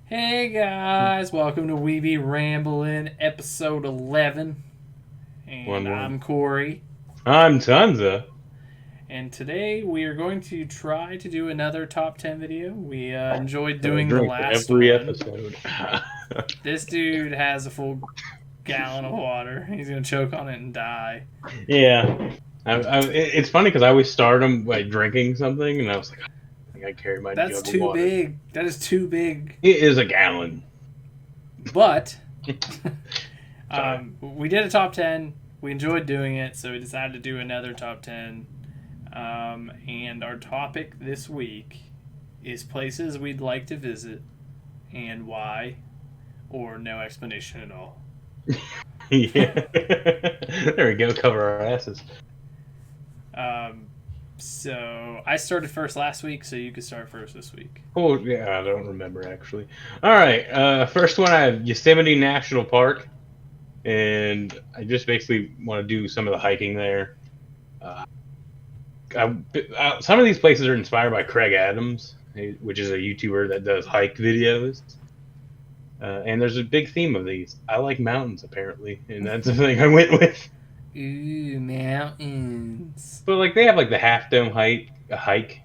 Hey guys, welcome to We Be Ramblin', episode 11. And I'm Corey. I'm Tunza. And today we are going to try to do another top 10 video. We enjoyed doing the last every one. episode. This dude has a full gallon of water. He's going to choke on it and die. Yeah. It's funny because I always start them by drinking something, and I was like, I think I carry my That's jug of too water. big. That is too big. It is a gallon. But we did a top 10. We enjoyed doing it, so we decided to do another top 10. And our topic this week is places we'd like to visit and why, or no explanation at all. Yeah. There we go. Cover our asses. So I started first last week, so you could start first this week. Oh, yeah, I don't remember actually. All right. First one, I have Yosemite National Park, and I just basically want to do some of the hiking there. Some of these places are inspired by Craig Adams, which is a YouTuber that does hike videos. And there's a big theme of these. I like mountains, apparently, and that's the thing I went with. Ooh, mountains. But like they have like the Half Dome hike.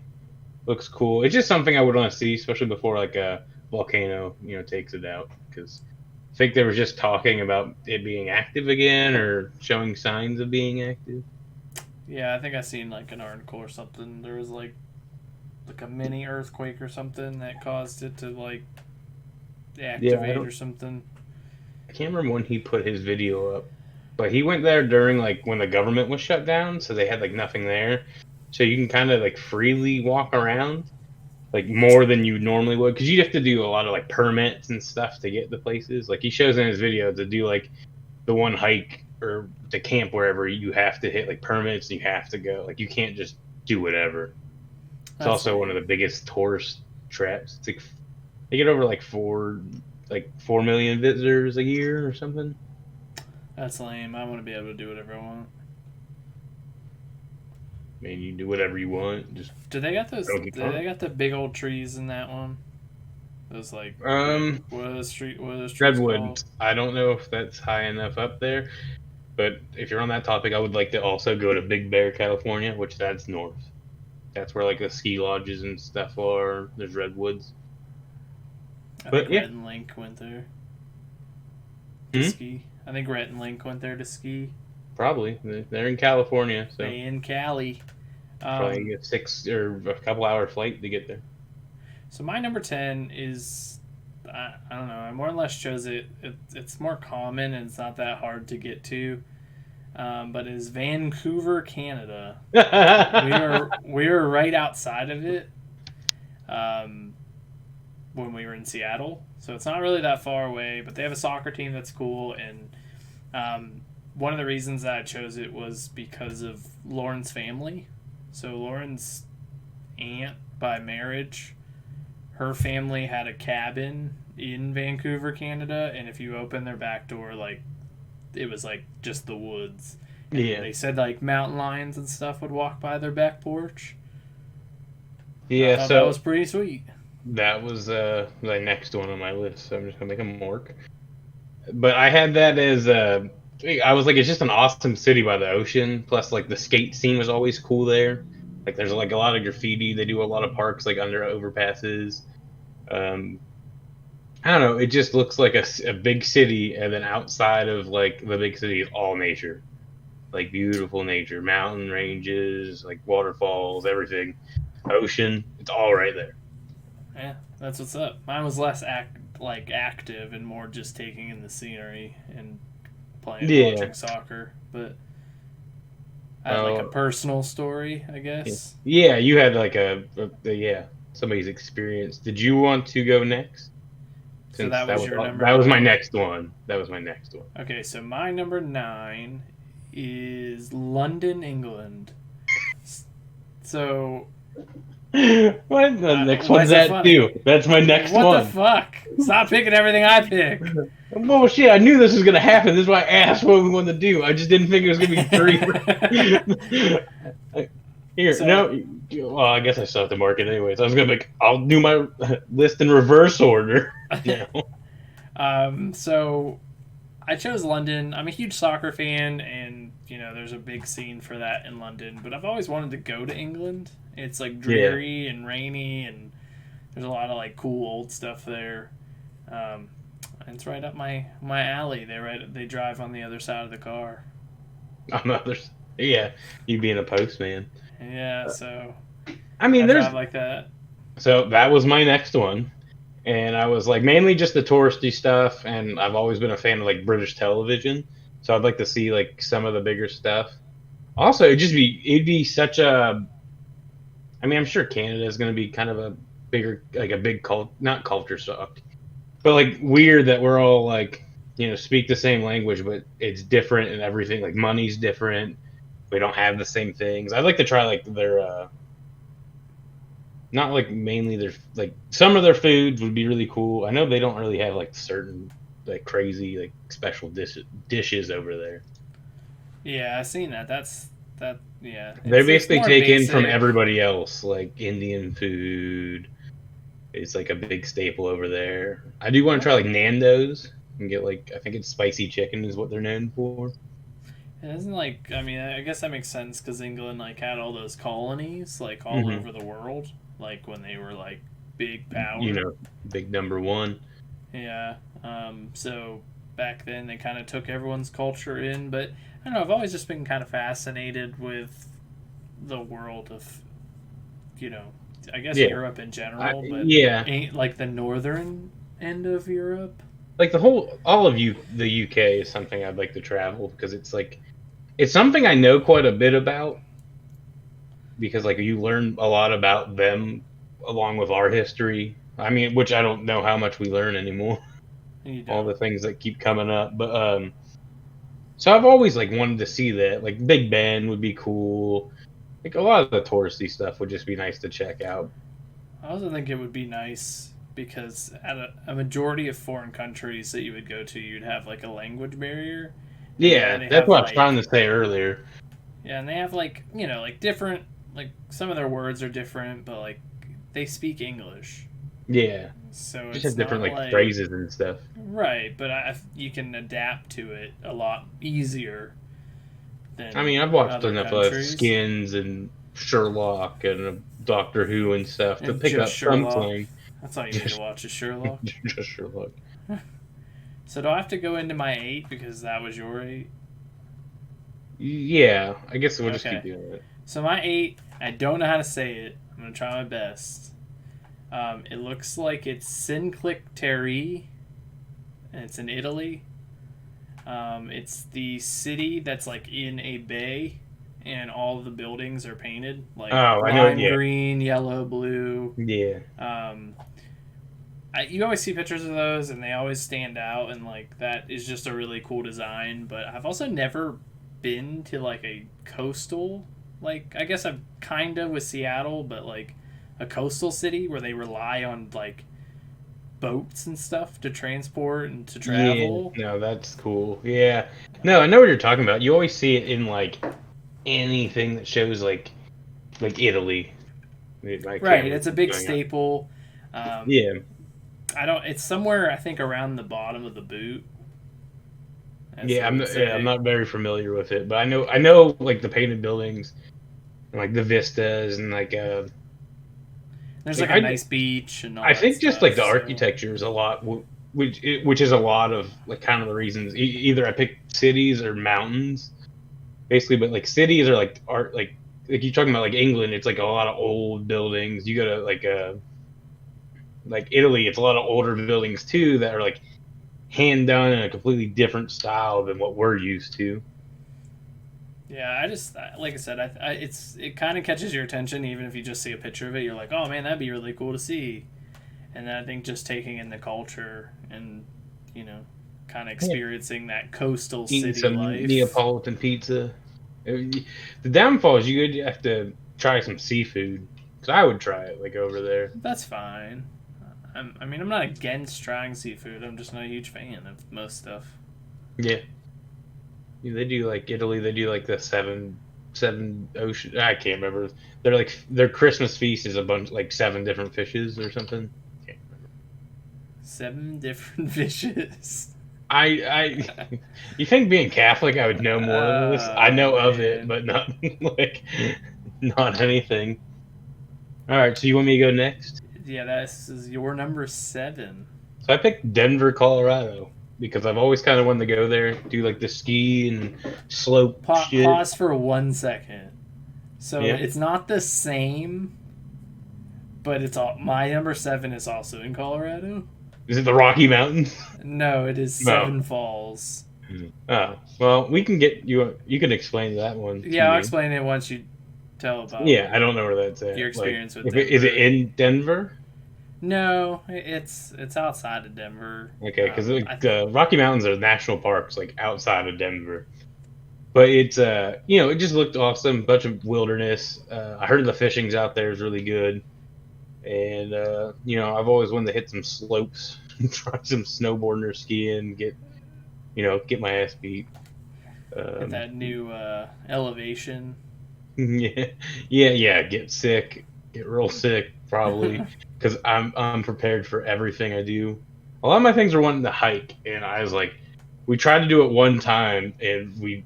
Looks cool. It's just something I would want to see, especially before like a volcano, takes it out. Because I think they were just talking about it being active again or showing signs of being active. Yeah, I think I seen like an article or something. There was like a mini earthquake or something that caused it to like activate or something. I can't remember when he put his video up, but he went there during like when the government was shut down, so they had like nothing there. So you can kind of like freely walk around, like more than you normally would, because you have to do a lot of like permits and stuff to get the places. Like he shows in his video to do like the one hike or to camp wherever, you have to hit like permits and you have to go. Like you can't just do whatever. It's also one of the biggest tourist traps. It's like they get over like 4 million visitors a year or something. That's lame. I want to be able to do whatever I want. I mean, you can do whatever you want. Just do they got those? Do they got the big old trees in that one? Those like what are those trees redwood. called? I don't know if that's high enough up there, but if you're on that topic, I would like to also go to Big Bear, California, which that's north. That's where like the ski lodges and stuff are. There's redwoods. I think Rhett and Link went there to ski. I think Rhett and Link went there to ski. Probably. They're in California, so they in Cali. Probably a 6 or a couple hour flight to get there. So my number 10 is, I don't know, I more or less chose it. It's more common and it's not that hard to get to. But is Vancouver, Canada. we were right outside of it when we were in Seattle. So it's not really that far away, but they have a soccer team that's cool. And one of the reasons that I chose it was because of Lauren's family. So Lauren's aunt by marriage, her family had a cabin in Vancouver, Canada. And if you open their back door, like, it was like just the woods. And they said like mountain lions and stuff would walk by their back porch. Yeah, so that was pretty sweet. That was the next one on my list, so I'm just gonna make them mark. But I had that as I was like, it's just an awesome city by the ocean. Plus, like the skate scene was always cool there. Like there's like a lot of graffiti. They do a lot of parks like under overpasses. I don't know. It just looks like a big city, and then outside of like the big city is all nature, like beautiful nature, mountain ranges, like waterfalls, everything, ocean. It's all right there. Yeah, that's what's up. Mine was less active and more just taking in the scenery and watching soccer. But I had like a personal story, I guess. Yeah, you had like somebody's experience. Did you want to go next? So that was your number. That was my next one. Okay, so my number 9 is London, England. So what? The next one's that too. That's my next one. What the fuck? Stop picking everything I pick. Bullshit, I knew this was going to happen. This is why I asked what we wanted to do. I just didn't think it was going to be 3. Here, Well, I guess I still have to mark it anyways. I was gonna be like, I'll do my list in reverse order. So I chose London. I'm a huge soccer fan, and there's a big scene for that in London. But I've always wanted to go to England. It's like dreary and rainy, and there's a lot of like cool old stuff there. And it's right up my alley. They drive on the other side of the car. On the others, yeah, you being a postman. Yeah, so I mean, I there's drive like that. so that was my next one, and I was like mainly just the touristy stuff, and I've always been a fan of like British television, so I'd like to see like some of the bigger stuff. Also, it'd be such a. I mean, I'm sure Canada is going to be kind of a bigger, like a big not culture shock, but like weird that we're all like, speak the same language, but it's different and everything. Like money's different. We don't have the same things. I'd like to try like their, not like mainly their like some of their foods would be really cool. I know they don't really have like certain like crazy like special dishes over there. Yeah, I've seen that. That. Yeah, They it's basically more take in from basic. everybody else, like Indian food. It's like a big staple over there. I do want to try like Nando's and get like I think it's spicy chicken is what they're known for. It isn't like I guess that makes sense because England like had all those colonies like all over the world, like when they were like big power. Big number one. Yeah. So back then they kind of took everyone's culture in, but I don't know. I've always just been kind of fascinated with the world of, I guess Europe in general, but ain't like the northern end of Europe. Like all of the UK is something I'd like to travel because it's like it's something I know quite a bit about because like you learn a lot about them along with our history. I mean, which I don't know how much we learn anymore. All the things that keep coming up, but so I've always like wanted to see that. Like Big Ben would be cool. Like a lot of the touristy stuff would just be nice to check out. I also think it would be nice because at a majority of foreign countries that you would go to, you'd have like a language barrier. Yeah, that's what I was trying to say earlier. Yeah, and they have like like different like some of their words are different, but like they speak English. Yeah, so just it's have different like phrases and stuff. Right, but you can adapt to it a lot easier. I mean, I've watched enough of Skins and Sherlock and Doctor Who and stuff to pick up some slang. That's all you need to watch is Sherlock. Just Sherlock. So do I have to go into my 8 because that was your 8? Yeah, I guess we'll just keep doing it. So my 8, I don't know how to say it. I'm going to try my best. It looks like it's Sinclicteri, and it's in Italy. It's the city that's like in a bay, and all of the buildings are painted like lime green, yellow, blue. Yeah. You always see pictures of those, and they always stand out, and like that is just a really cool design. But I've also never been to like a coastal, like I guess I've kind of with Seattle, but like a coastal city where they rely on like boats and stuff to transport and to travel. Yeah, no, that's cool. Yeah. No, I know what you're talking about. You always see it in like anything that shows like Italy. Right, it's a big staple. Yeah. It's somewhere I think around the bottom of the boot. I'm not very familiar with it, but I know like the painted buildings and like the vistas and like there's like a nice beach and all I think that just stuff, like the architecture is a lot, which is a lot of like kind of the reasons. Either I pick cities or mountains, basically. But like cities are like art, like you're talking about like England. It's like a lot of old buildings. You go to like Italy. It's a lot of older buildings too that are like hand done in a completely different style than what we're used to. Yeah, I just like I said, it kind of catches your attention even if you just see a picture of it. You're like, oh man, that'd be really cool to see. And then I think just taking in the culture and kind of experiencing that coastal Eating city some life. Neapolitan pizza. The downfall is you have to try some seafood because I would try it like over there. That's fine. I'm not against trying seafood. I'm just not a huge fan of most stuff. Yeah. They do like Italy. They do like the 7 seven ocean. I can't remember. They're like their Christmas feast is a bunch like 7 different fishes or something. Can't remember. 7 different fishes. You think being Catholic I would know more of this? I know of it, Man. but not like not anything. All right, so you want me to go next? Yeah, this is your number 7. So I picked Denver, Colorado, because I've always kind of wanted to go there, do like the ski and slope shit. Pause for 1 second. So Yeah. it's not the same, but it's all. My number 7 is also in Colorado. Is it the Rocky Mountains? No, it is No. Seven Falls. Oh, well, we can get you. You can explain that one. to Yeah, I'll me. explain it once you tell about Yeah, I don't know where that's at. your experience with Is it Denver. in Denver? No, it's outside of Denver. Okay, because I the Rocky Mountains are national parks, like outside of Denver. But it's it just looked awesome. Bunch of wilderness. I heard the fishing's out there is really good, and I've always wanted to hit some slopes, try some snowboarding or skiing, get my ass beat. Get that new elevation. Yeah. Get sick, get real sick probably, because I'm prepared for everything I do. A lot of my things are wanting to hike, and I was like, we tried to do it one time, and we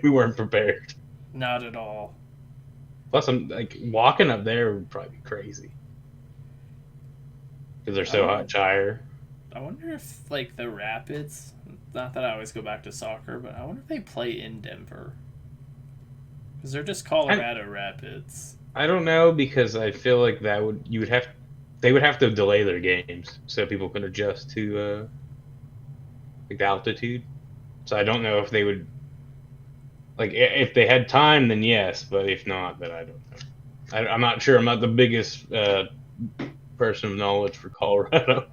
we weren't prepared. Not at all. Plus, I'm like walking up there would probably be crazy because they're so hot, higher. I wonder if like the Rapids. Not that I always go back to soccer, but I wonder if they play in Denver. Because they're just Colorado Rapids. I don't know, because I feel like they would have to delay their games so people can adjust to like the altitude. So I don't know if they would, like, if they had time, then yes, but if not, then I don't know. I'm not sure. I'm not the biggest person of knowledge for Colorado.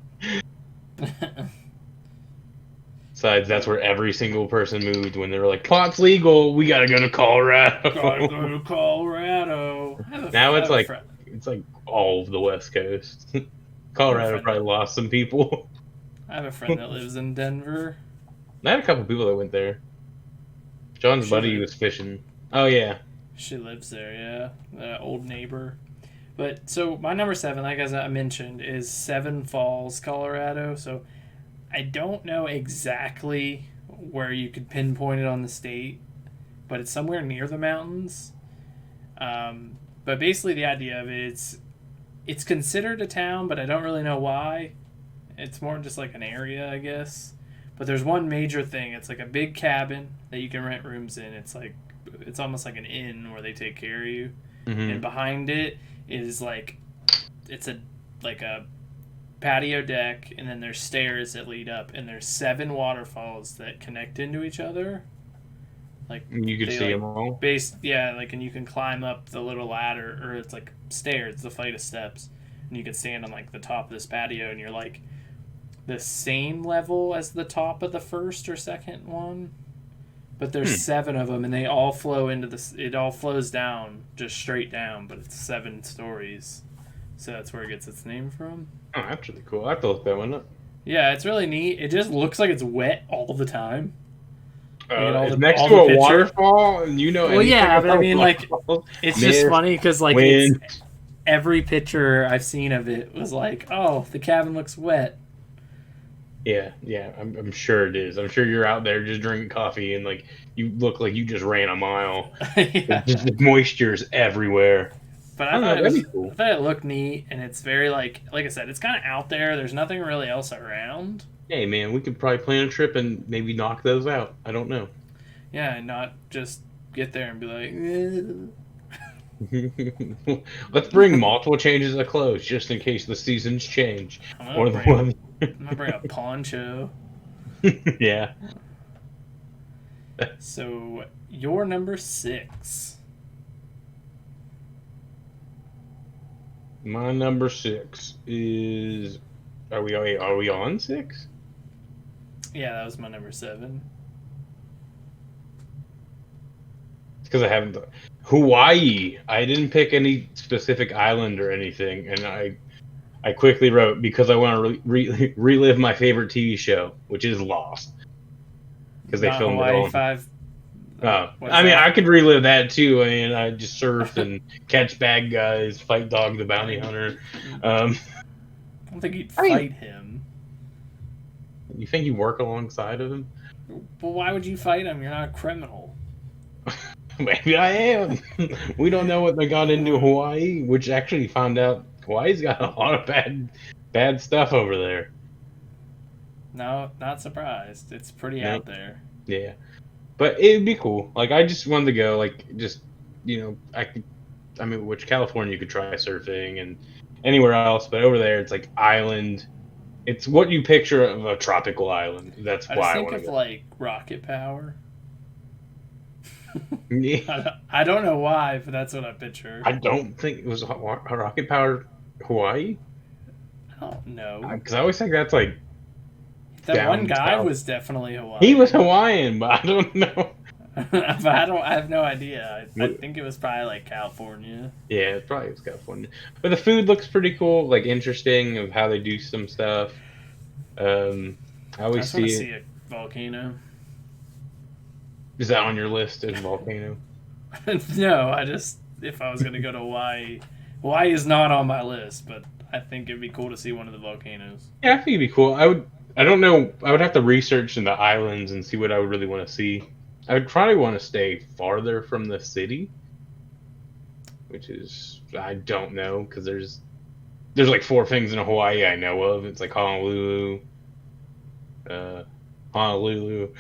Besides, that's where every single person moved when they were like, pot's legal, we gotta go to Colorado. Gotta go to Colorado. Now it's like all of the West Coast. Colorado probably lost some people. I have a friend that lives in Denver. I had a couple people that went there. John's buddy was fishing. Oh yeah. She lives there, yeah. Old neighbor. But so my number 7, like as I mentioned, is Seven Falls, Colorado. So I don't know exactly where you could pinpoint it on the state, but it's somewhere near the mountains. But basically the idea of it, it's considered a town, but I don't really know why. It's more just like an area, I guess. But there's one major thing. It's like a big cabin that you can rent rooms in. It's almost like an inn where they take care of you. Mm-hmm. And behind it is it's a patio deck, and then there's stairs that lead up, and there's 7 waterfalls that connect into each other. Like you could see them all. And you can climb up the little ladder, or it's like stairs, the flight of steps, and you can stand on like the top of this patio, and you're like the same level as the top of the first or second one, but there's 7 of them, and they all flow into this. It all flows down, just straight down, but it's 7 stories, so that's where it gets its name from. Oh, that's really cool. I have to look that one up. Yeah, it's really neat. It just looks like it's wet all the time. It's next to a waterfall, and Well, yeah, but I mean, like, it's just funny because like every picture I've seen of it was like, oh, the cabin looks wet. Yeah, I'm sure it is. I'm sure you're out there just drinking coffee, and like you look like you just ran a mile. Yeah. Just moisture's everywhere. But I thought it looked neat, and it's very like I said, it's kind of out there. There's nothing really else around. Hey man, we could probably plan a trip and maybe knock those out. I don't know. Yeah, and not just get there and be like, let's bring multiple changes of clothes just in case the seasons change. I'm gonna bring a poncho. Yeah. So your number 6. My number 6 is. Are we on 6? Yeah, that was my number 7. It's because I haven't. Hawaii. I didn't pick any specific island or anything, and I quickly wrote because I want to relive my favorite TV show, which is Lost. Because they filmed Hawaii it all. I mean, I could relive that too. I mean, I just surf and catch bad guys, fight Dog the Bounty Hunter. I don't think you'd fight him. You think you work alongside of him? Well, why would you fight him? You're not a criminal. Maybe I am. We don't know what they got into Hawaii, which actually found out Hawaii's got a lot of bad stuff over there. No, not surprised. It's pretty out there. Yeah. But it'd be cool. Like, I just wanted to go, like, just, which California you could try surfing and anywhere else, but over there it's like island. It's what you picture of a tropical island. That's why I want to go. Think of, like, rocket power. Yeah. I don't know why, but that's what I picture. I don't think it was a rocket power Hawaii. I don't know. Because I always think that's like. That one guy was definitely Hawaiian. He was Hawaiian, but I don't know. But I have no idea. I think it was probably like California. Yeah, it probably was California. But the food looks pretty cool, like interesting of how they do some stuff. I always see a volcano. Is that on your list as volcano? No, if I was going to go to Hawaii is not on my list, but I think it'd be cool to see one of the volcanoes. Yeah, I think it'd be cool. I don't know. I would have to research in the islands and see what I would really want to see. I would probably want to stay farther from the city, which is, I don't know, because there's like 4 things in Hawaii I know of. It's like Honolulu, and Honolulu.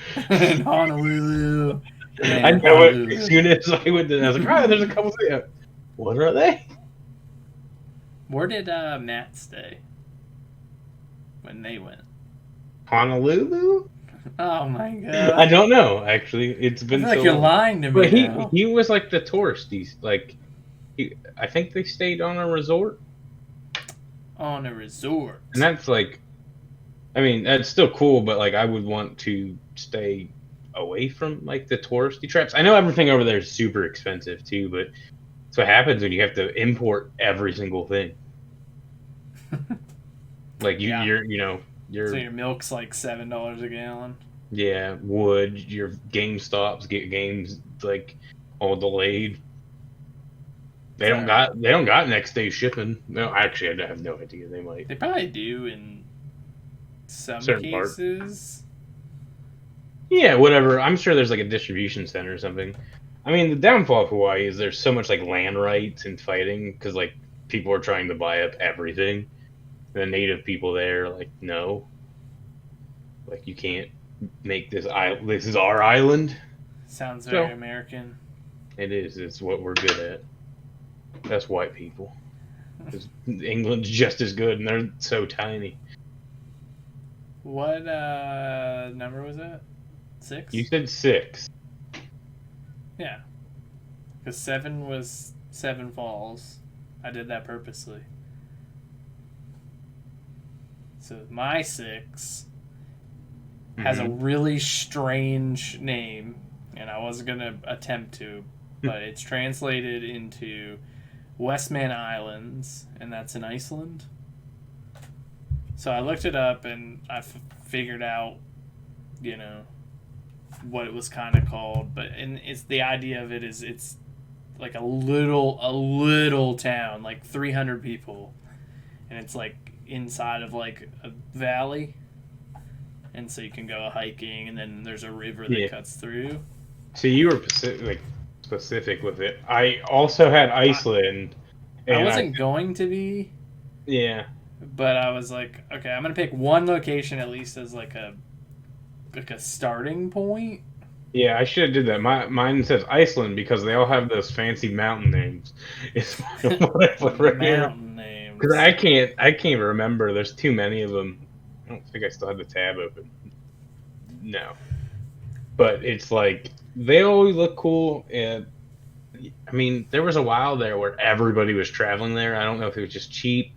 I know it as soon as I went there. I was like, there's a couple things. What are they? Where did Matt stay when they went? Honolulu? Oh my god! I don't know. Actually, it's been. I feel like you're lying to me. But he was like the tourist. I think they stayed on a resort. On a resort. And that's like, I mean, that's still cool, but like, I would want to stay away from like the touristy traps. I know everything over there is super expensive too, but that's what happens when you have to import every single thing. Like so your milk's like $7 a gallon. Yeah, wood. Your GameStops get games like all delayed. They don't got next day shipping. No, actually, I have no idea. They might. They probably do in some certain cases. Yeah, whatever. I'm sure there's like a distribution center or something. I mean, the downfall of Hawaii is there's so much like land rights and fighting because like people are trying to buy up everything. The native people there, like, no. Like, you can't make this island. This is our island. Sounds very American. It is. It's what we're good at. That's white people. England's just as good, and they're so tiny. What number was that? 6? You said 6. Yeah. Because 7 was 7 Falls. I did that purposely. So my 6 has a really strange name, and I wasn't going to attempt to, but it's translated into Westman Islands, and that's in Iceland. So I looked it up, and I figured out, what it was kind of called, and it's the idea of it is it's like a little town, like 300 people, and it's like inside of like a valley, and so you can go hiking, and then there's a river that cuts through. So you were specific with it. I also had Iceland. I wasn't going to be. Yeah. But I was like, okay, I'm gonna pick one location at least as like a starting point. Yeah, I should have did that. Mine says Iceland because they all have those fancy mountain names. It's mountain names. Because I can't remember. There's too many of them. I don't think I still have the tab open. No, but it's like they always look cool. And I mean, there was a while there where everybody was traveling there. I don't know if it was just cheap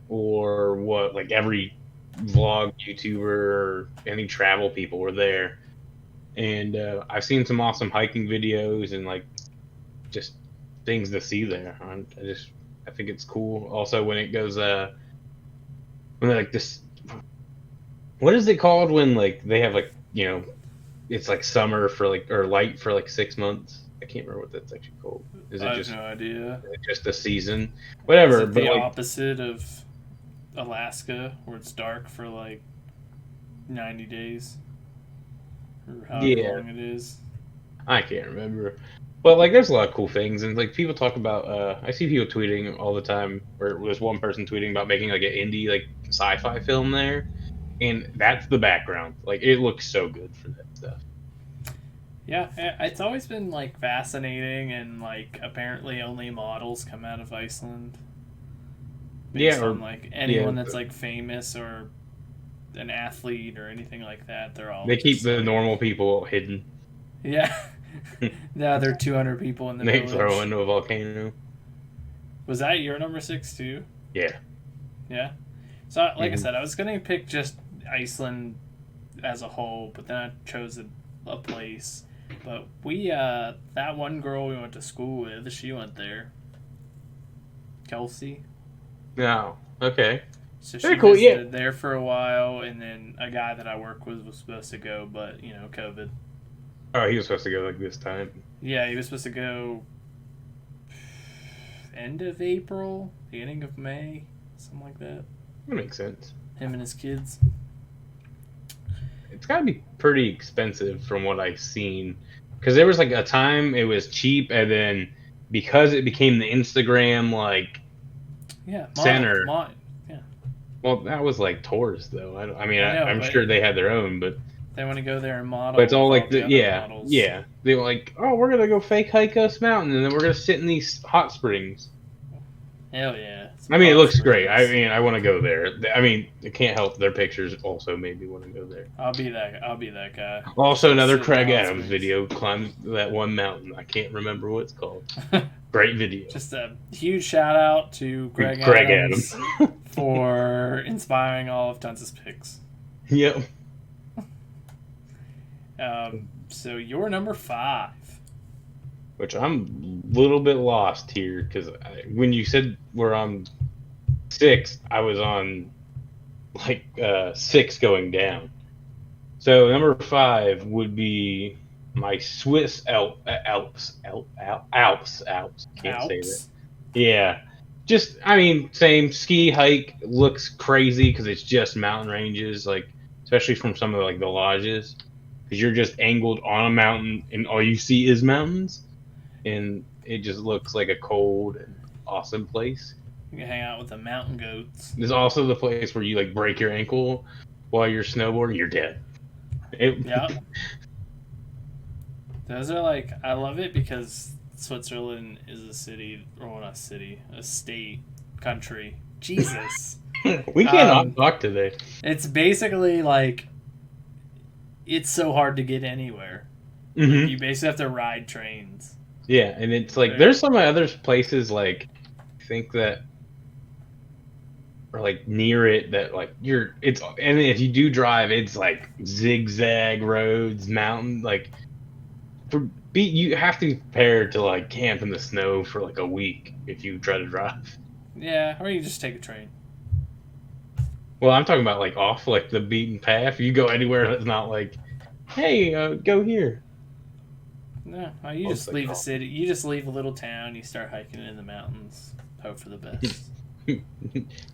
or what. Like every vlog YouTuber or any travel people were there. And I've seen some awesome hiking videos and like just things to see there. I think it's cool. Also, when it goes when like this, what is it called when like they have like it's like summer for like or light for like 6 months. I can't remember what that's actually called. Is I it have just no idea. just a season? Is Whatever. it But the like opposite of Alaska, where it's dark for like 90 days? Or however yeah, long it is? I can't remember. But like, there's a lot of cool things, and like people talk about. I see people tweeting all the time. Or there's one person tweeting about making like an indie like sci-fi film there, and that's the background. Like, it looks so good for that stuff. Yeah, it's always been like fascinating, and like apparently only models come out of Iceland Yeah, based or on like yeah, anyone that's like famous or an athlete or anything like that. They're all they keep just the like, normal people hidden. yeah. Now there are 200 people in the They throw village. into a volcano. Was that your number 6 too? Yeah. Yeah. So like I Mhm. said, I was gonna pick just Iceland as a whole, but then I chose a place. But we that one girl we went to school with, she went there. Kelsey. No. Okay. So she Very cool. Yeah. visited there for a while, and then a guy that I work with was supposed to go, but COVID. Oh, he was supposed to go like this time. Yeah, he was supposed to go end of April, beginning of May, something like that. That makes sense. Him and his kids. It's got to be pretty expensive from what I've seen, because there was like a time it was cheap, and then because it became the Instagram like Yeah, center. yeah. Well, that was like tours though. I mean, I know, I'm but sure they had their own, but they want to go there and model. it's all with like the the other models. yeah. They were like, oh, we're gonna go fake hike us mountain, and then we're gonna sit in these hot springs. Hell yeah. I mean, it looks great. I Springs. mean, I want to go there. I mean, it can't help their pictures also made me want to go there. I'll be that guy. Also, another Sit Craig in hot Adams springs. video, climb that one mountain. I can't remember what it's called. Great video. Just a huge shout out to Greg Adams. for inspiring all of Tunce's picks. Yep. So you're number 5. Which I'm a little bit lost here, because when you said we're on 6, I was on like 6 going down. So number 5 would be my Swiss Alps. Can't say that. Yeah. Just, I mean, same ski hike. Looks crazy because it's just mountain ranges, like especially from some of like the lodges, because you're just angled on a mountain and all you see is mountains, and it just looks like a cold and awesome place. You can hang out with the mountain goats. There's also the place where you like break your ankle while you're snowboarding, you're dead. Yeah. Those are like, I love it because Switzerland is a city, or well, not a city, a state, country. Jesus. We cannot talk today. It's basically like, it's so hard to get anywhere. Mm-hmm. Like, you basically have to ride trains. Yeah, and it's like there's some other places like I think that are like near it that like it's, and if you do drive, it's like zigzag roads, mountain, like you have to be prepared to like camp in the snow for like a week if you try to drive. Yeah, or you just take a train. Well, I'm talking about like off like the beaten path. You go anywhere that's not like, hey, go here. No, you just leave a city. You just leave a little town. You start hiking in the mountains. Hope for the best.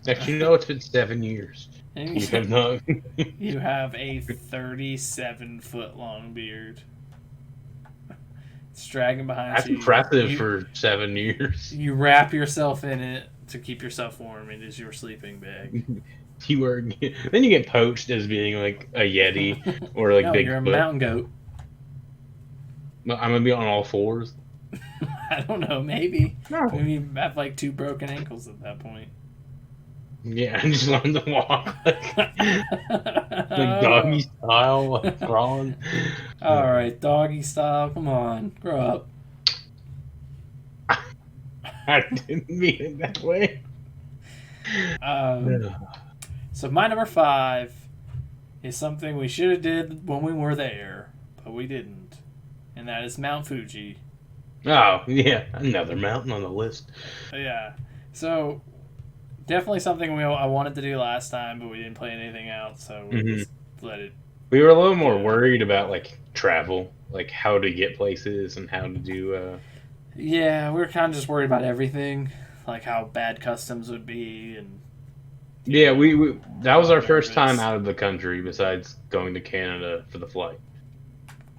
Next, you know, it's been 7 years. And You have not. you have a 37-foot long beard. It's dragging behind That's you. impressive for 7 years. You wrap yourself in it to keep yourself warm. It is your sleeping bag. You were then you get poached as being like a Yeti or like No, Bigfoot. you're a mountain goat. I'm gonna be on all fours. I don't know. Maybe. No. Maybe you have like 2 broken ankles at that point. Yeah, I just learned to walk like doggy style, like crawling. All right, doggy style. Come on, grow up. I didn't mean it that way. So my number 5 is something we should have did when we were there, but we didn't, and that is Mount Fuji. Oh yeah, another mountain on the list. Yeah, so definitely something I wanted to do last time, but we didn't play anything out, so we just let it We were a little more Yeah. worried about like travel, like how to get places and how to do. Yeah, we were kind of just worried about everything, like how bad customs would be, and Yeah, we a that was little our first time nervous. out of the country besides going to Canada for the flight.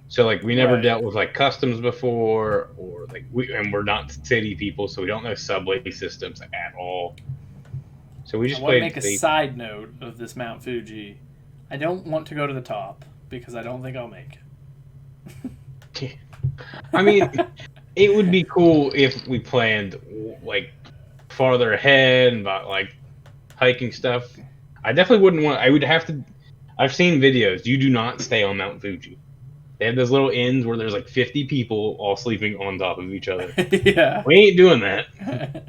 So like we never Right. dealt with like customs before, or like we're not city people, so we don't know subway systems at all. So we I just want to played make a safe. side note of this Mount Fuji. I don't want to go to the top because I don't think I'll make I mean, it. it would be cool if we planned like farther ahead and about like hiking stuff. I definitely wouldn't want. I would have to. I've seen videos. You do not stay on Mount Fuji. They have those little inns where there's like 50 people all sleeping on top of each other. Yeah. We ain't doing that.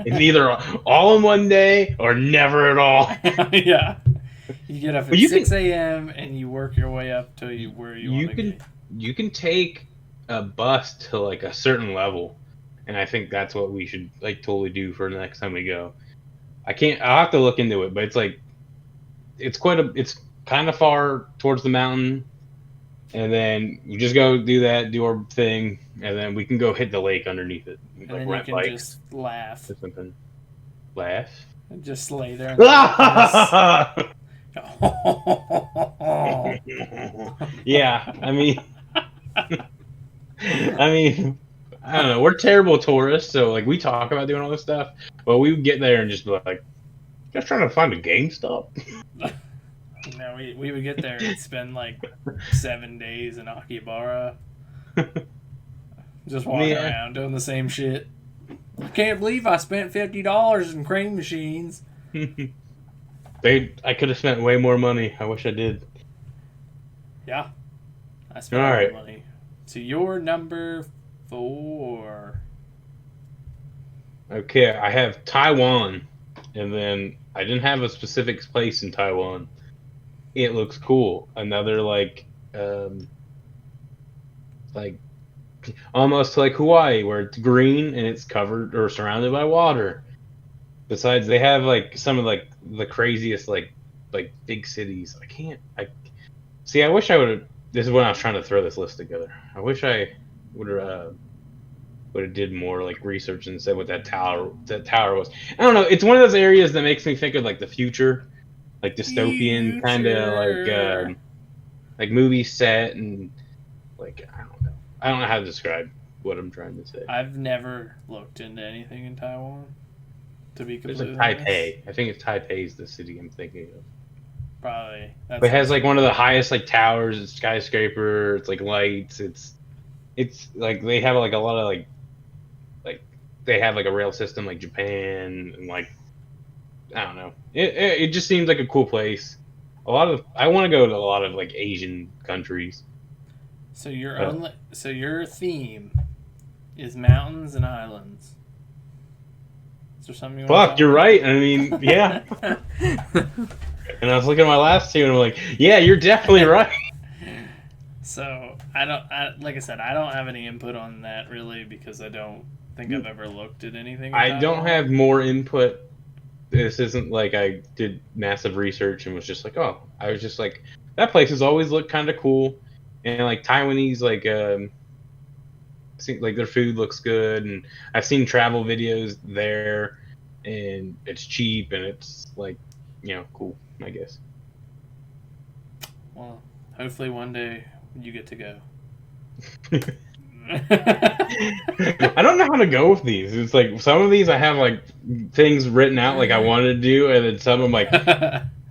It's either all in one day or never at all. Yeah. You get up But at you can 6 a.m. and you work your way up to where you want you to be. can you can take a bus to like a certain level, and I think that's what we should like totally do for the next time we go. I can't. I'll have to look into it, but it's like it's kind of far towards the mountain, and then we just go do that, do our thing, and then we can go hit the lake underneath it, And like then you rent can bikes just laugh. or something. Laugh. And just lay there in the darkness. Yeah, I mean, I mean, I don't know. We're terrible tourists, so like we talk about doing all this stuff, but we would get there and just be like, just trying to find a GameStop. No, we would get there and spend like 7 days in Akihabara, just walking Yeah, around doing the same shit. I can't believe I spent $50 in crane machines. I could have spent way more money. I wish I did. Yeah, I All spent a lot of right. money. So you're number 4. Okay, I have Taiwan, and then I didn't have a specific place in Taiwan. It looks cool. Another like almost like Hawaii, where it's green and it's covered or surrounded by water. Besides, they have like some of like the craziest like big cities. I can't. I see. I wish I would have. This is when I was trying to throw this list together. I wish I would have did more like research and said what that tower was. I don't know. It's one of those areas that makes me think of like the future, like dystopian kind of Future. like movie set and like I don't know. I don't know how to describe what I'm trying to say. I've never looked into anything in Taiwan, to be There's like completely honest. Taipei. I think it's Taipei's the city I'm thinking of. Probably. That But it has sounds like one of the familiar. highest like towers. It's skyscraper. It's like lights. It's like they have like a lot of like they have like a rail system like Japan and like I don't know. It just seems like a cool place. I want to go to a lot of like Asian countries. Uh, So your theme is mountains and islands. Is there something you want to Fuck, tell you're me? right. I mean, yeah. And I was looking at my last two and I'm like, yeah, you're definitely right. So like I said, I don't have any input on that really because I don't think I've ever looked at anything in I don't have Taiwan. more input. This isn't like I did massive research and was just like, oh, I was just like, that place has always looked kind of cool, and like Taiwanese, like their food looks good, and I've seen travel videos there, and it's cheap and it's like, cool, I guess. Well, hopefully one day you get to go. I don't know how to go with these. It's like some of these I have like things written out like I wanted to do, and then some I'm like,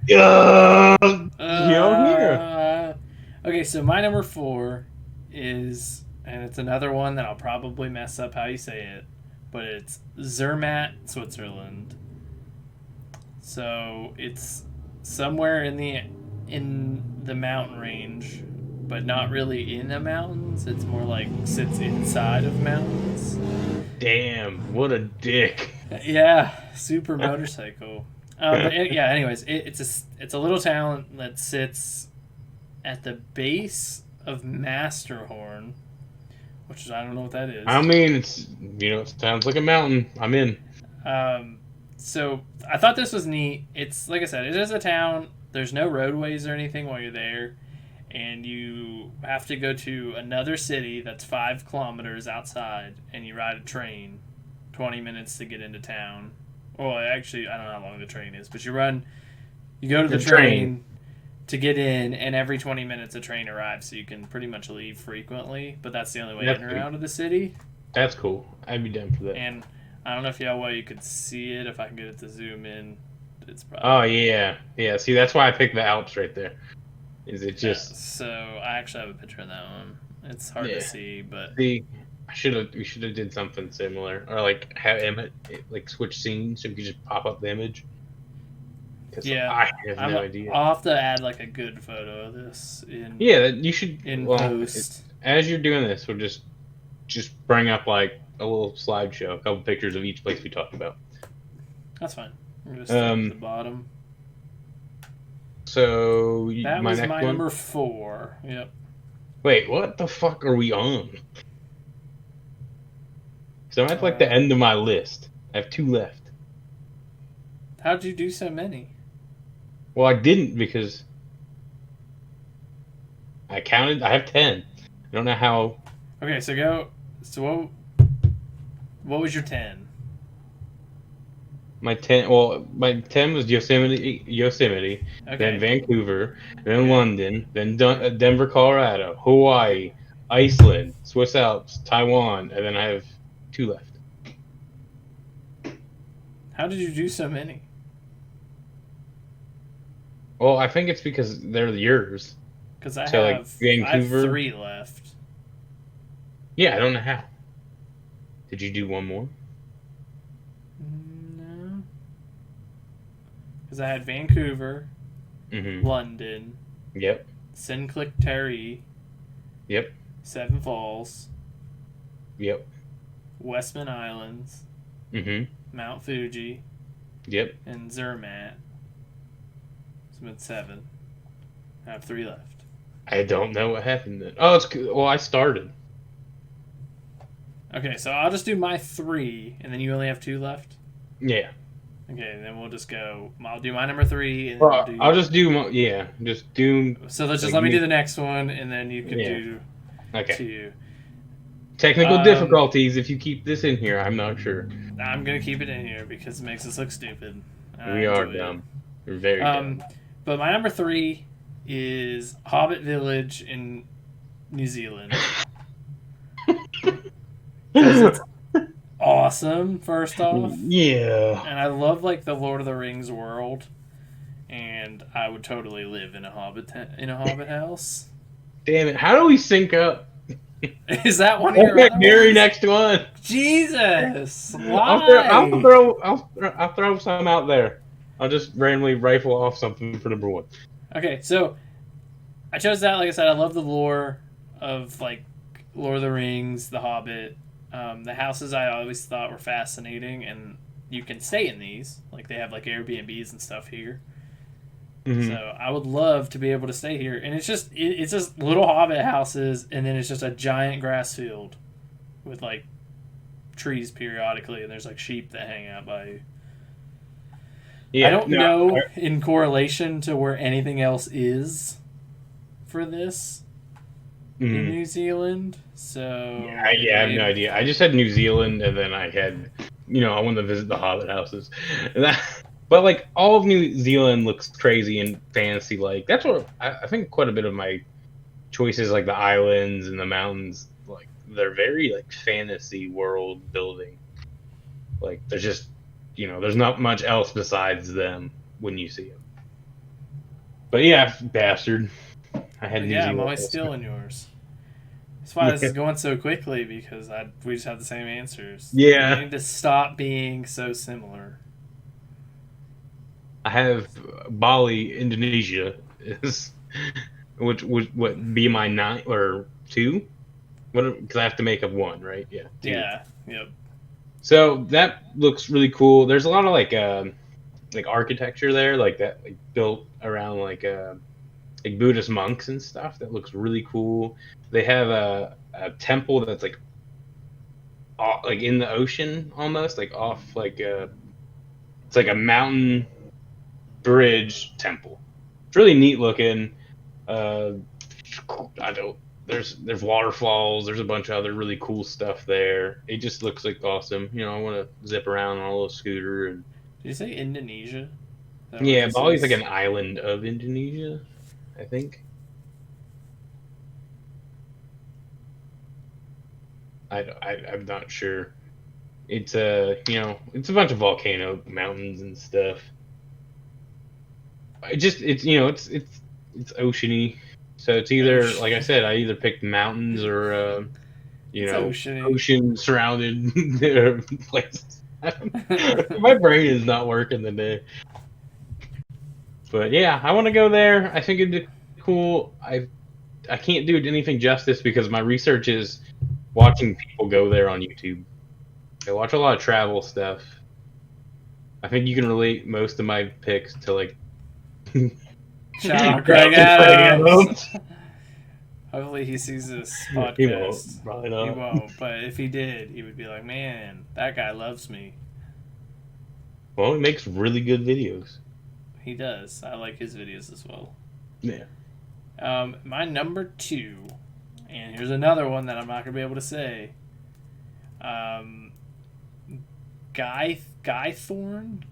yeah, here. uh, okay, so my number 4 is, and it's another one that I'll probably mess up how you say it, but it's Zermatt, Switzerland. So it's somewhere in the mountain range, but not really in the mountains. It's more like sits inside of mountains. Damn, what a dick. Yeah, super motorcycle. Yeah. Anyways, it's a little town that sits at the base of Masterhorn, which is, I don't know what that is. I mean, it sounds like a mountain. I'm in. So I thought this was neat. It's like I said, it is a town. There's no roadways or anything while you're there, and you have to go to another city that's 5 kilometers outside, and you ride a train 20 minutes to get into town. Well, actually, I don't know how long the train is, but you go to the train to get in, and every 20 minutes a train arrives, so you can pretty much leave frequently, but that's the only way in or out of the city. That's cool. I'd be down for that. And I don't know if you could see it, if I can get it to zoom in. It's probably... Oh, yeah. Yeah, see, that's why I picked the Alps right there. Is it just... Yeah, so I actually have a picture of that one. It's hard to see, but... See, we should have did something similar. Or, like, have Emmett, like, switch scenes so we could just pop up the image. Yeah. I have no idea. I'll have to add, like, a good photo of this in... Yeah, you should... In post. As you're doing this, we'll just bring up, like, a little slideshow, a couple pictures of each place we talked about. That's fine. We're going to start at the bottom. So, that was my one? number 4. Yep. Wait, what the fuck are we on? So I'm at like the end of my list. I have 2 left. How'd you do so many? Well, I didn't because I counted. I have 10. I don't know how. Okay, so go. So what was your 10? My 10 was Yosemite, okay. then Vancouver, then London, then Denver, Colorado, Hawaii, Iceland, Swiss Alps, Taiwan, and then I have 2 left. How did you do so many? Well, I think it's because they're yours. Because I have 3 left. Yeah, I don't know how. Did you do one more? No. Because I had Vancouver, London, yep, Sinclair-Terre, yep, Seven Falls, yep, Westman Islands, Mount Fuji, yep, and Zermatt. So I'm at 7. I have 3 left. I don't know what happened then. Oh, I started. Okay, so I'll just do my 3, and then you only have 2 left? Yeah. Okay, then we'll just go... I'll do my number 3, and then I'll just do... just do... So let's just let me do the next one, and then you can do... Okay. 2. Technical difficulties, if you keep this in here, I'm not sure. I'm going to keep it in here, because it makes us look stupid. We are dumb. We're very dumb. But my number 3 is Hobbit Village in New Zealand. It's awesome, first off. Yeah. And I love, like, the Lord of the Rings world. And I would totally live in a Hobbit house. Damn it. How do we sync up? Is that one of your other very ones? next one. Jesus. Why? I'll throw some out there. I'll just randomly rifle off something for number 1. Okay, so I chose that. Like I said, I love the lore of, like, Lord of the Rings, The Hobbit. The houses I always thought were fascinating, and you can stay in these. Like, they have, like, Airbnbs and stuff here. So I would love to be able to stay here. And it's just little Hobbit houses, and then it's just a giant grass field with, like, trees periodically, and there's, like, sheep that hang out by you. Yeah, I don't know in correlation to where anything else is for this in New Zealand. So I have no idea. I just had New Zealand, and then I had, I wanted to visit the Hobbit houses. But like all of New Zealand looks crazy and fantasy. Like that's what I think. Quite a bit of my choices, like the islands and the mountains, like they're very like fantasy world building. Like there's just. There's not much else besides them when you see them. But yeah, bastard. I had New Zealand. I'm always stealing yours. That's why this is going so quickly, because we just have the same answers. Yeah. We need to stop being so similar. I have Bali, Indonesia, which would be my 9 or 2? Because I have to make up 1, right? Yeah. 2. Yeah. Yep. So that looks really cool. There's a lot of like architecture there, like that, like built around like Buddhist monks and stuff. That looks really cool. They have a temple that's like in the ocean almost, like off like it's like a mountain bridge temple. It's really neat looking. I don't. There's waterfalls. There's a bunch of other really cool stuff there. It just looks like awesome. You know, I want to zip around on a little scooter and. Did you say Indonesia? Is that where Yeah, this Bali's like is? an island of Indonesia, I think. I'm not sure. It's it's a bunch of volcano mountains and stuff. It's oceany. So it's either, like I said, I either picked mountains or It's oceany. ocean surrounded places. My brain is not working today. But yeah, I want to go there. I think it'd be cool. I can't do anything justice because my research is watching people go there on YouTube. I watch a lot of travel stuff. I think you can relate most of my picks to like Shout out Greg Adams. Hopefully he sees this podcast. He won't, probably not. He won't, but if he did, he would be like, man, that guy loves me. Well, he makes really good videos. He does. I like his videos as well. Yeah. My number 2, and here's another one that I'm not going to be able to say. Guythorn.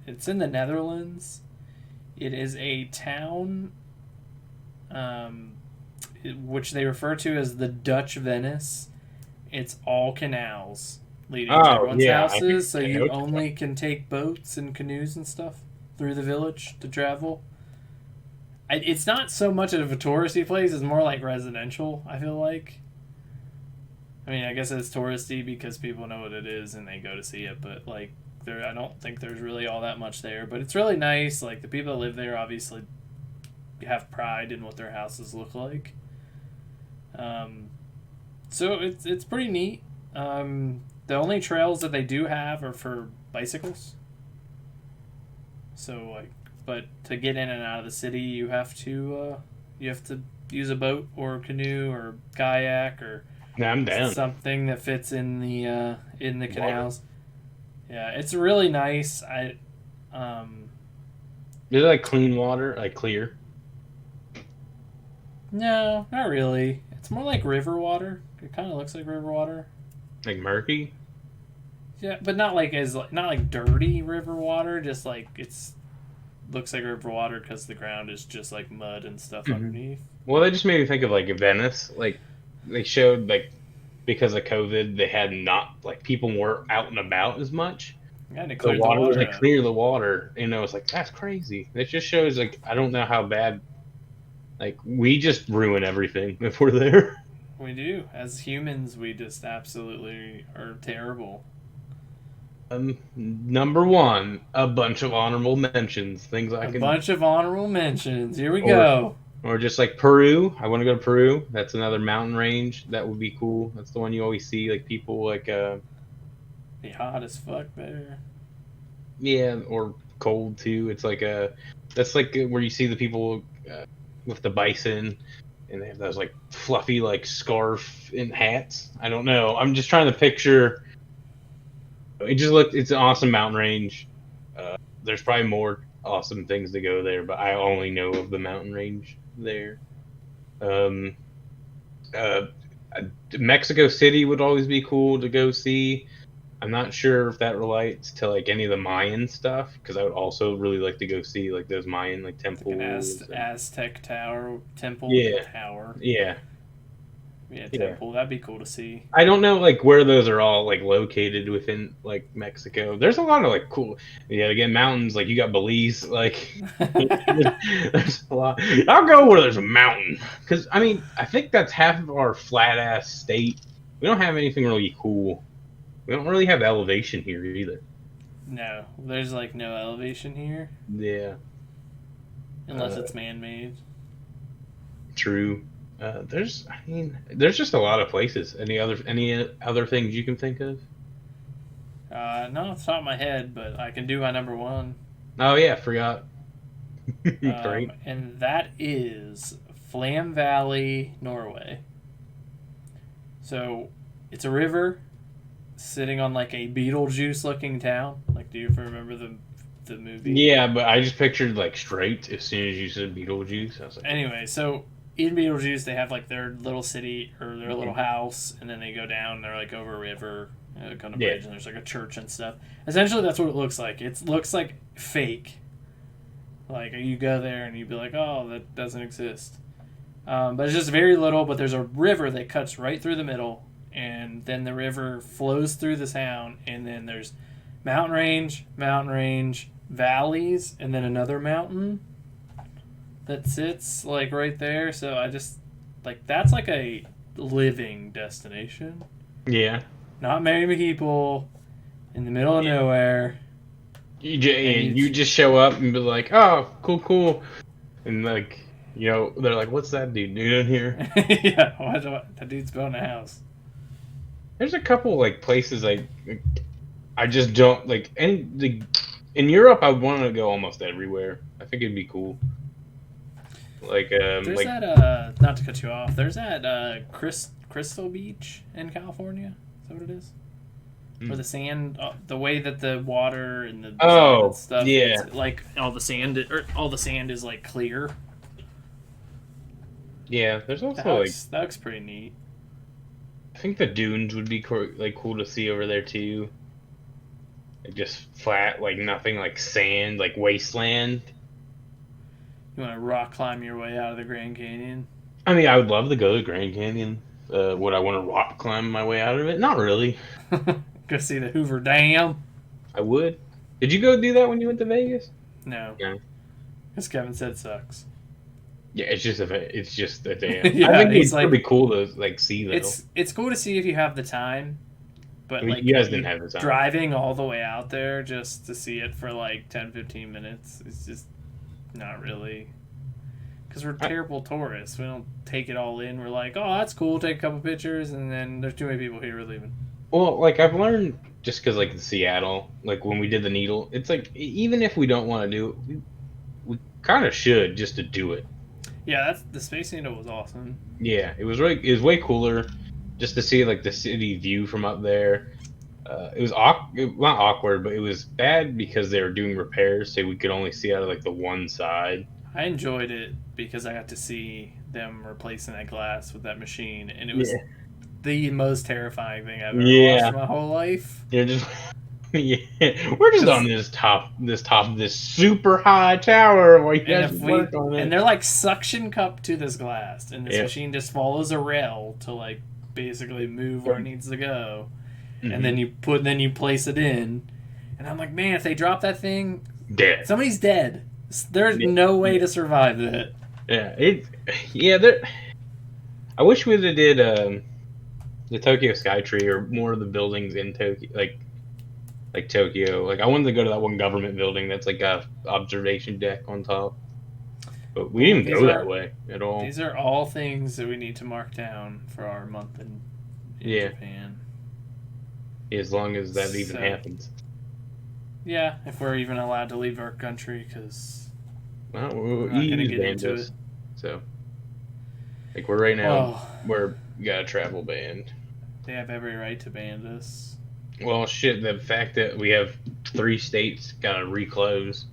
It's in the Netherlands. It is a town which they refer to as the Dutch Venice. It's all canals leading to everyone's houses, so you only can take boats and canoes and stuff through the village to travel. It's not so much of a touristy place, it's more like residential, I feel like. I mean, I guess it's touristy because people know what it is and they go to see it, but like I don't think there's really all that much there, but it's really nice. Like the people that live there obviously have pride in what their houses look like. So it's pretty neat. The only trails that they do have are for bicycles. So like, but to get in and out of the city, you have to use a boat or a canoe or kayak or I'm down. Something that fits in the canals. Yeah, it's really nice. Is it like clean water, like clear? No, not really. It's more like river water. It kind of looks like river water. Like murky? Yeah, but not like dirty river water. Just like looks like river water because the ground is just like mud and stuff underneath. Well, that just made me think of like Venice. Like they showed like because of COVID, they had not like people weren't out and about as much. Yeah, and it cleared the water was out. clear the water. It's like that's crazy. It just shows like I don't know how bad. Like we just ruin everything if we're there. We do. As humans, we just absolutely are terrible. Number 1, a bunch of honorable mentions. A bunch of honorable mentions. Here we go. Or just like Peru. I want to go to Peru. That's another mountain range. That would be cool. That's the one you always see. Like people like be hot as fuck there. Yeah, or cold too. It's like that's like where you see the people with the bison, and they have those like fluffy like scarf and hats. I don't know. I'm just trying to picture. It's an awesome mountain range. There's probably more awesome things to go there, but I only know of the mountain range there. Mexico City would always be cool to go see. I'm not sure if that relates to like any of the Mayan stuff, because I would also really like to go see like those Mayan like temples. Like an Aztec temple. Tower. Yeah. Yeah, temple. That'd be cool to see. I don't know like where those are all like located within like Mexico. There's a lot of like cool. Yeah, again, mountains. Like you got Belize. Like there's a lot. I'll go where there's a mountain, because I mean I think that's half of our flat ass state. We don't have anything really cool. We don't really have elevation here either. No, there's like no elevation here. Yeah. Unless it's man-made. True. There's just a lot of places. Any other things you can think of? Not off the top of my head, but I can do my number 1. Oh yeah, forgot. Great. And that is Flam Valley, Norway. So it's a river sitting on like a Beetlejuice looking town. Like, do you remember the the movie. Yeah, but I just pictured like straight as soon as you said Beetlejuice. I was like, Anyway, so in Beetlejuice, they have like their little city or their little house, and then they go down. They're like over a river, on a bridge, and there's like a church and stuff. Essentially, that's what it looks like. It looks like fake. Like you go there and you'd be like, oh, that doesn't exist. But it's just very little. But there's a river that cuts right through the middle, and then the river flows through the town, and then there's mountain range, valleys, and then another mountain that sits like right there. So I just like that's like a living destination. yeah. Not many people in the middle of nowhere. You just show up and be like, oh, cool. And like, they're like, what's that dude doing here? Yeah, that dude's building a house. There's a couple like places I just don't like. In Europe, I want to go almost everywhere. I think it'd be cool. Like there's like that not to cut you off. There's that Crystal Beach in California. Is that what it is? Where the sand, the way that the water and the sand and stuff, yeah, it's like all the sand is like clear. Yeah, there's also that looks pretty neat. I think the dunes would be like cool to see over there too. Like just flat, like nothing, like sand, like wasteland. You want to rock climb your way out of the Grand Canyon? I mean, I would love to go to Grand Canyon. Would I want to rock climb my way out of it? Not really. Go see the Hoover Dam. I would. Did you go do that when you went to Vegas? No. Yeah. Because Kevin said it sucks. Yeah, it's just a dam. Yeah, I think it's like, pretty cool to like see though. It's cool to see if you have the time, but like you guys didn't have the time. Driving all the way out there just to see it for like 10-15 minutes is just not really. Because we're terrible tourists. We don't take it all in. We're like, oh, that's cool. Take a couple pictures, and then there's too many people here. We're leaving. Well, like I've learned just because like in Seattle, like when we did the Needle, it's like even if we don't want to do it, we kind of should just to do it. Yeah, the Space Needle was awesome. Yeah, it was way cooler just to see like the city view from up there. It was not awkward, but it was bad because they were doing repairs, so we could only see out of like the one side. I enjoyed it because I got to see them replacing that glass with that machine, and it was the most terrifying thing I've ever watched in my whole life. Yeah, we're just on this top of this super high tower where you guys work on it. And they're like suction cupped to this glass, and this machine just follows a rail to like basically move where it needs to go, and then you place it in, and I'm like, man, if they drop that thing, dead. Somebody's dead. There's no way to survive that. I wish we would have did the Tokyo Skytree or more of the buildings in Tokyo, like Tokyo. Like I wanted to go to that one government building that's like a observation deck on top, but we didn't go that way at all. These are all things that we need to mark down for our month in Japan. As long as that even happens. Yeah, if we're even allowed to leave our country, because we're not going to get into it. So, like we're right now, we got a travel ban. They have every right to ban us. Well, shit, the fact that we have 3 states got to reclose.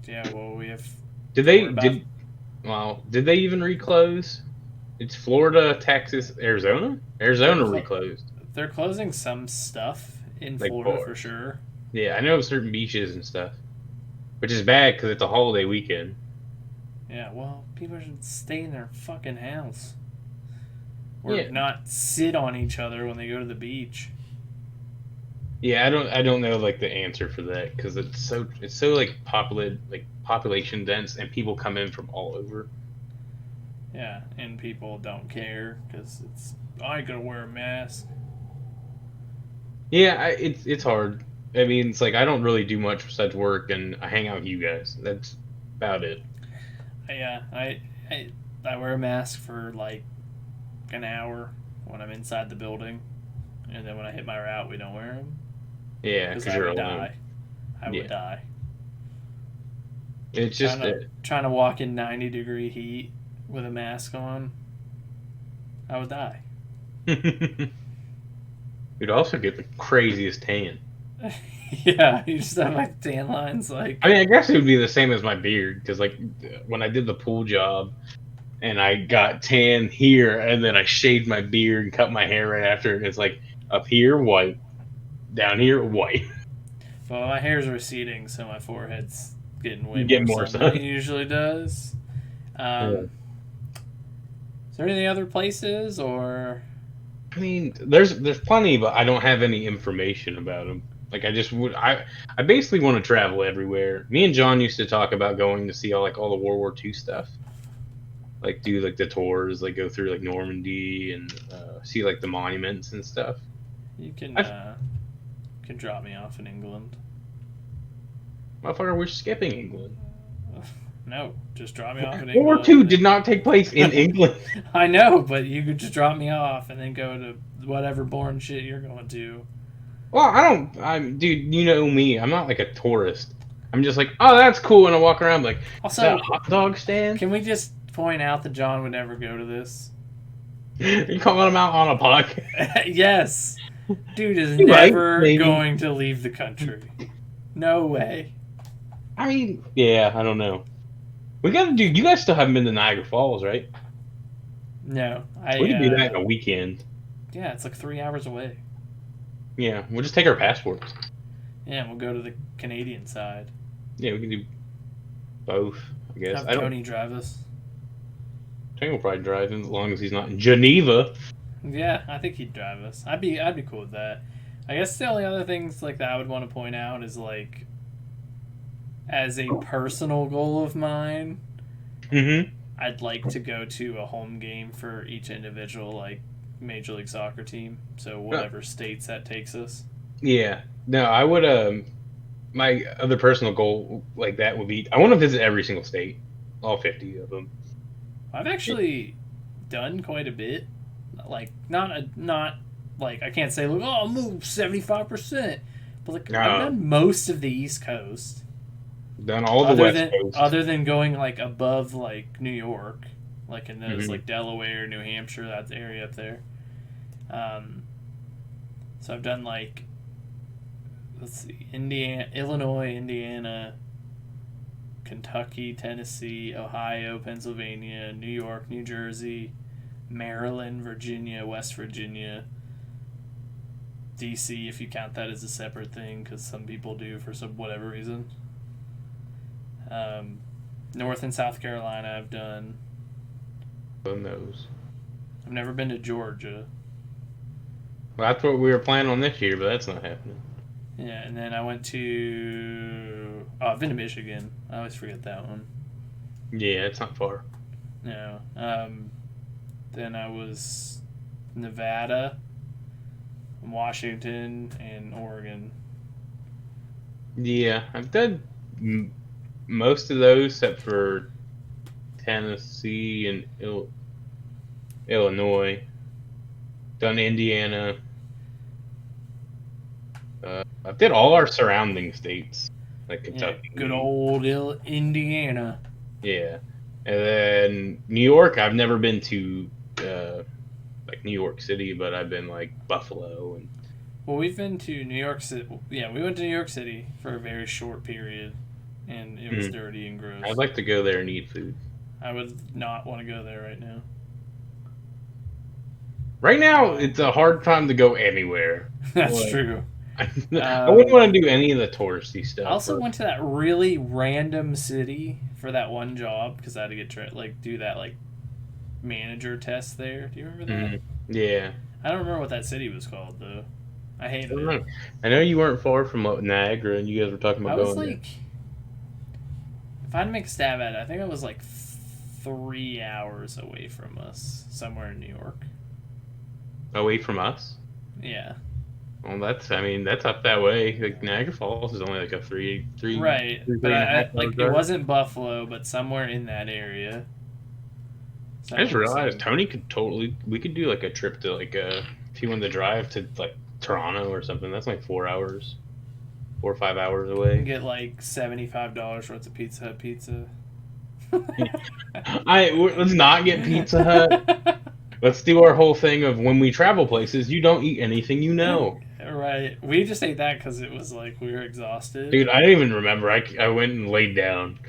Yeah, well, we have... Did they even reclose? It's Florida, Texas, Arizona? Arizona reclosed. They're closing some stuff in Florida for sure. Yeah, I know certain beaches and stuff. Which is bad because it's a holiday weekend. Yeah, well, people should stay in their fucking house. Or not sit on each other when they go to the beach. Yeah, I don't know like the answer for that because it's so like population dense and people come in from all over. Yeah, and people don't care because I ain't gonna wear a mask. Yeah, it's hard. I mean, it's like I don't really do much besides work and I hang out with you guys. That's about it. Yeah, I wear a mask for like an hour when I'm inside the building, and then when I hit my route, we don't wear them. Yeah, because I would die. I would die. It's just trying to walk in 90-degree heat with a mask on. I would die. You'd also get the craziest tan. Yeah, you just have like tan lines, like. I mean, I guess it would be the same as my beard because, like, when I did the pool job and I got tan here, and then I shaved my beard and cut my hair right after, and it's like up here white, down here white. Well, my hair's receding, so my forehead's getting way You get more more sun than it sun. usually does. Yeah. Is there any other places, or I mean, there's plenty, but I don't have any information about them. Like, I basically want to travel everywhere. Me and John used to talk about going to see all the World War II stuff, like do like the tours, like go through like Normandy and see like the monuments and stuff. you I can drop me off in England? Motherfucker, we're skipping England. No, just drop me off in World War England. II did not take place in England. I know, but you could just drop me off and then go to whatever boring shit you're going to. Well, dude, you know me. I'm not like a tourist. I'm just like, oh, that's cool, and I walk around like, is that Also, a hot dog stand? can we just point out that John would never go to this? You calling him out on a podcast? Yes, dude is You might, never maybe. going to leave the country. No way. I mean, yeah, I don't know. We gotta do. You guys still haven't been to Niagara Falls, right? No, We can do that in a weekend. Yeah, it's like 3 hours away. Yeah, we'll just take our passports. Yeah, we'll go to the Canadian side. Yeah, we can do both. I guess. Have I don't Tony drive us. think we'll probably drive him as long as he's not in Geneva. Yeah, I think he'd drive us. I'd be cool with that. I guess the only other things like that I would want to point out is like, as a personal goal of mine, Mm-hmm. I'd like to go to a home game for each individual like Major League Soccer team. So whatever states that takes us. Yeah. No, I would. My other personal goal like that would be I want to visit every single state, all 50 of them. I've actually done quite a bit. Like not like I can't say like, oh, I'll move 75%, but like No. I've done most of the East Coast. Done all the West Coast. Other than going like above like New York, like in those Mhm. like Delaware, New Hampshire, that area up there. So I've done like, let's see, Illinois, Indiana, Kentucky, Tennessee, Ohio, Pennsylvania, New York, New Jersey, Maryland, Virginia, West Virginia, DC, if you count that as a separate thing, because some people do for some whatever reason. North and South Carolina I've done. Who knows? I've never been to Georgia. Well, that's what we were planning on this year, but that's not happening. Yeah, and then I went to... Oh, I've been to Michigan. I always forget that one. Yeah, it's not far. No. Then I was Nevada, Washington, and Oregon. Yeah, I've done most of those except for Tennessee and Illinois. Done Indiana. I did all our surrounding states, like Kentucky. Yeah, good old Indiana. Yeah, and then New York. I've never been to like New York City, but I've been like Buffalo and. Well, we've been to New York City. Yeah, we went to New York City for a very short period, and it was dirty and gross. I'd like to go there and eat food. I would not want to go there right now. Right now, it's a hard time to go anywhere. That's Like, true. I wouldn't want to do any of the touristy stuff. I also went to that really random city for that one job because I had to get do that like manager test there. Do you remember that? Yeah. I don't remember what that city was called though. I hated it. I know you weren't far from Niagara, and you guys were talking about I was going like, if I had to make a stab at it, I think I was like 3 hours away from us, somewhere in New York. there. Away from us? Yeah. Well, that's up that way. Like Niagara Falls is only like a three Right, three but and a half hour like it drive. wasn't Buffalo, but somewhere in that area. I just realized Tony we could do like a trip to like if he wanted to drive to like Toronto or something. That's like 4 hours, 4 or 5 hours away. Get like $75 worth of Pizza Hut pizza. Let's not get Pizza Hut. Let's do our whole thing of when we travel places, you don't eat anything you know. Right. We just ate that because it was like we were exhausted. Dude, I didn't even remember. I went and laid down,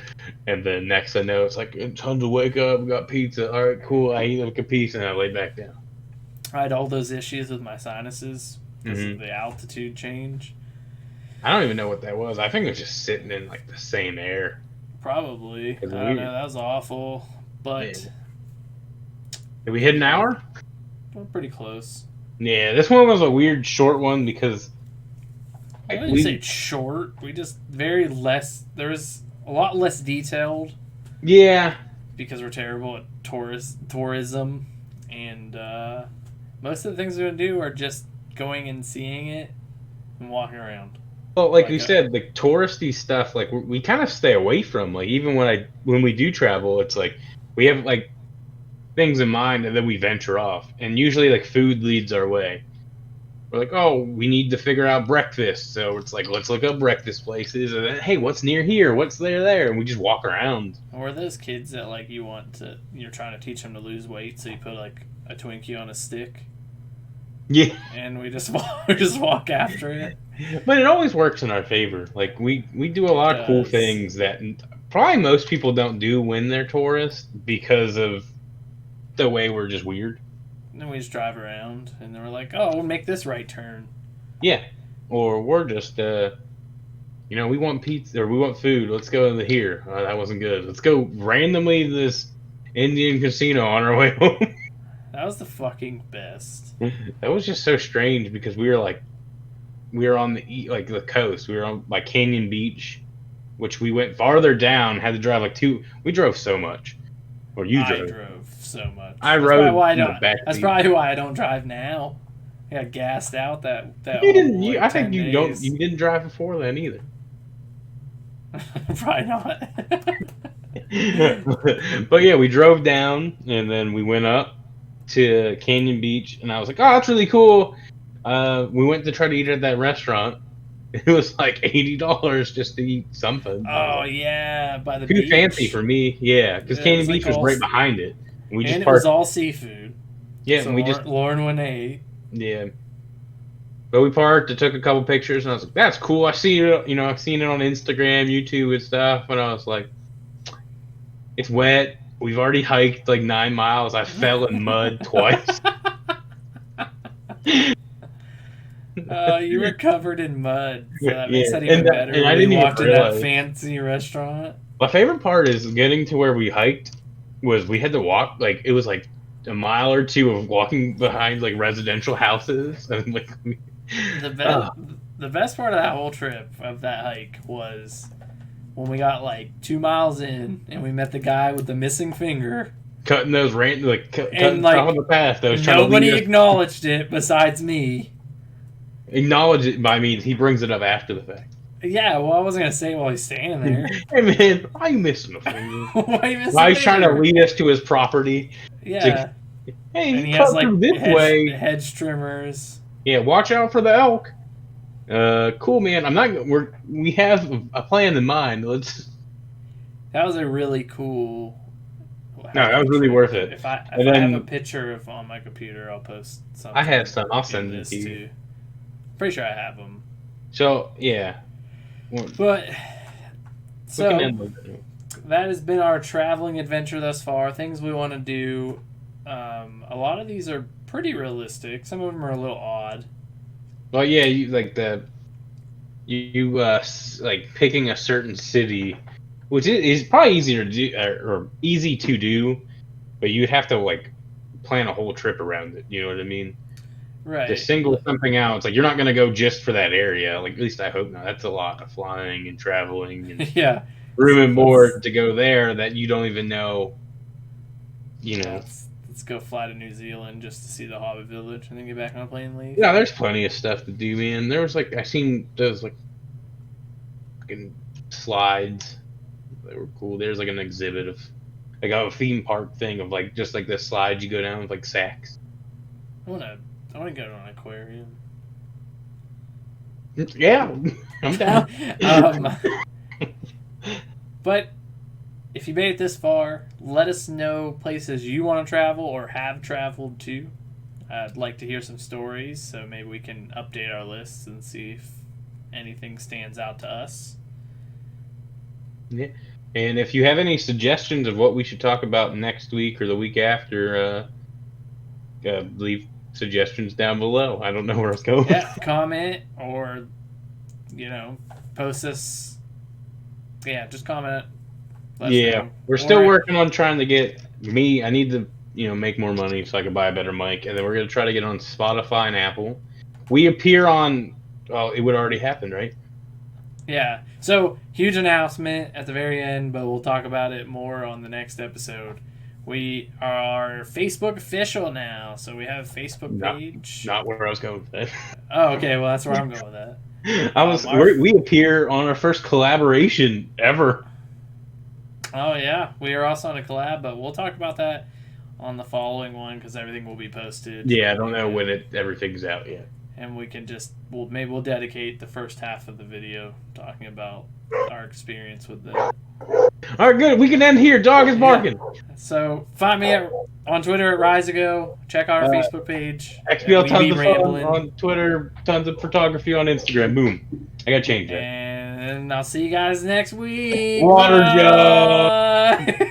and then next I know it's like it's time to wake up. We got pizza. All right, cool. I eat like a piece and I lay back down. I had all those issues with my sinuses because Mm-hmm. of the altitude change. I don't even know what that was. I think it was just sitting in like the same air. Probably. I It's don't weird. know. That was awful. But Yeah. Did we hit an hour? we're pretty close. Yeah, this one was a weird short one because I like, wouldn't say it's short. We just very less. There was a lot less detailed yeah. because we're terrible at tourism, and most of the things we're gonna do are just going and seeing it and walking around. Well, like Like we said, the touristy stuff, like we kind of stay away from. Like even when we do travel, it's like we have like things in mind, and then we venture off. And usually, like food leads our way. We're like, oh, we need to figure out breakfast, so it's like let's look up breakfast places, and then hey, what's near here? What's there? And we just walk around. Or those kids that like you're trying to teach them to lose weight, so you put like a Twinkie on a stick, Yeah, and we just walk after it. but it always works in our favor. Like we do a lot of cool Does. things that probably most people don't do when they're tourists because of the way we're just weird. And then we just drive around, and then we're like, "Oh, we'll make this right turn." Yeah, or we're just we want pizza or we want food. Let's go to here. That wasn't good. Let's go randomly to this Indian casino on our way home. That was the fucking best. That was just so strange because we were on the coast. We were on like Canyon Beach, which we went farther down. Had to drive We drove so much, or you I drove. drove so much. I That's rode probably why in the back That's seat. probably why I don't drive now. I got gassed out that You didn't. whole, like, I think 10 you days. don't. You didn't drive before then either. Probably not. But yeah, we drove down and then we went up to Canyon Beach, and I was like, "Oh, that's really cool." We went to try to eat at that restaurant. It was like $80 just to eat something. Oh yeah, by the Too beach. fancy for me, yeah, because Yeah, Canyon it's like Beach was all- right behind it. We just And it parked. was all seafood. Yeah, So and we just Lauren went and ate. yeah. But we parked and took a couple pictures, and I was like, "That's cool." I see it, I've seen it on Instagram, YouTube, and stuff. And I was like, "It's wet. We've already hiked like 9 miles. I fell in mud twice." You were covered in mud, so that makes Yeah, that even and that- better. and I when didn't we even walked in that realize. fancy restaurant. My favorite part is getting to where we hiked was we had to walk like it was like a mile or two of walking behind like residential houses and like The best part of that whole trip of that hike was when we got like 2 miles in and we met the guy with the missing finger. cutting those cutting And, like, off the path that was trying Nobody to lead us. acknowledged it besides me. Acknowledge it by means he brings it up after the fact. Yeah, well, I wasn't gonna say it while he's standing there. Hey man, why are you missing a finger? Why you missing Why a he's trying to finger? lead us to his property. Yeah, Hey, and you he cut has like through this way. hedge trimmers. Yeah, watch out for the elk. Cool, man. We have a plan in mind. Let's. That was a really cool. No, that was really worth it. If I And have then- a picture of on my computer, I'll post something. I have some. I'll in send it this to you. too. Pretty sure I have them. So yeah. But We can so end with it. that has been our traveling adventure thus far. Things we want to do. A lot of these are pretty realistic. Some of them are a little odd. Well, yeah, like picking a certain city, which is probably easier to do or easy to do, but you'd have to like plan a whole trip around it. You know what I mean? Right. To single something out, it's like you're not gonna go just for that area. Like at least I hope not. That's a lot of flying and traveling and Yeah. room and board to go there that you don't even know. Let's go fly to New Zealand just to see the Hobbit village and then get back on a plane and leave. Yeah, there's plenty of stuff to do, man. There was like I seen those like fucking slides. They were cool. There's like an exhibit of like a theme park thing of like just like this slide you go down with like sacks. I wanna go to an aquarium. Yeah, I'm down. But if you made it this far, let us know places you want to travel or have traveled to. I'd like to hear some stories, so maybe we can update our lists and see if anything stands out to us. Yeah. And if you have any suggestions of what we should talk about next week or the week after, leave suggestions down below. I don't know where I was going. Yeah, comment or, post us. Yeah, just comment. Let us know. We're still working on trying to get me. I need to, make more money so I can buy a better mic, and then we're gonna try to get on Spotify and Apple. We appear on. Well, it would already happen, right? Yeah. So huge announcement at the very end, but we'll talk about it more on the next episode. We are Facebook official now, so we have a Facebook page. Not where I was going with that. Oh, okay. Well, that's where I'm going with that. We appear on our first collaboration ever. Oh yeah, we are also on a collab, but we'll talk about that on the following one because everything will be posted. Yeah, I don't know when everything's out yet. And we can maybe we'll dedicate the first half of the video talking about our experience with them. All right, good. We can end here. Dog is barking. Yeah. So find me on Twitter at Riseago. Check out our Facebook page. XBL tons of fun on Twitter. Tons of photography on Instagram. Boom. I gotta change that. And I'll see you guys next week. Water jug.